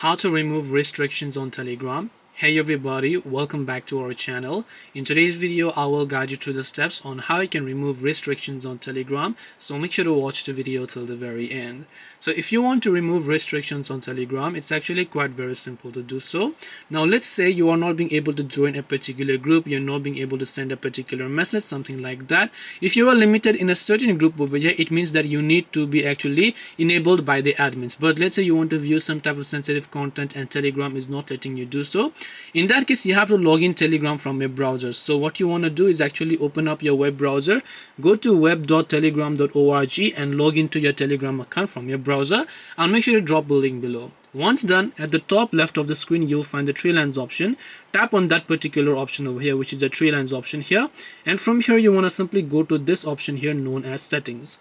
How to remove restrictions on Telegram. Hey everybody, welcome back to our channel. In today's video, I will guide you through the steps on how you can remove restrictions on Telegram. So make sure to watch the video till the very end. So if you want to remove restrictions on Telegram, it's actually quite very simple to do so. Now let's say you are not being able to join a particular group, you're not being able to send a particular message, something like that. If you are limited in a certain group over here, it means that you need to be actually enabled by the admins. But let's say you want to view some type of sensitive content and Telegram is not letting you do so. In that case, you have to log in Telegram from your browser. So what you want to do is actually open up your web browser, go to web.telegram.org and log into your Telegram account from your browser. I'll make sure to drop the link below. Once done, at the top left of the screen, you'll find the three lines option. Tap on that particular option over here, which is the three lines option here. And from here, you want to simply go to this option here known as settings.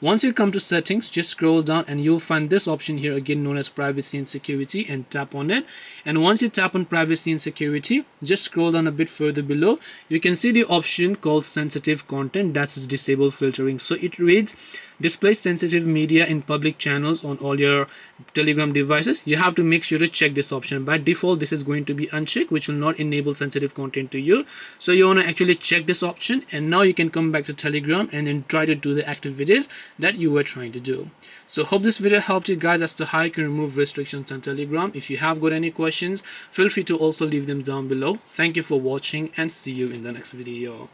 Once you come to settings, just scroll down and you'll find this option here again known as privacy and security, and tap on it. And once you tap on privacy and security, just scroll down a bit further below. You can see the option called sensitive content, that's disable filtering. So it reads display sensitive media in public channels on all your Telegram devices. You have to make sure to check this option. By default, this is going to be unchecked, which will not enable sensitive content to you. So you want to actually check this option, and now you can come back to Telegram and then try to do the activities that you were trying to do. So hope this video helped you guys as to how you can remove restrictions on Telegram. If you have got any questions, feel free to also leave them down below. Thank you for watching and see you in the next video.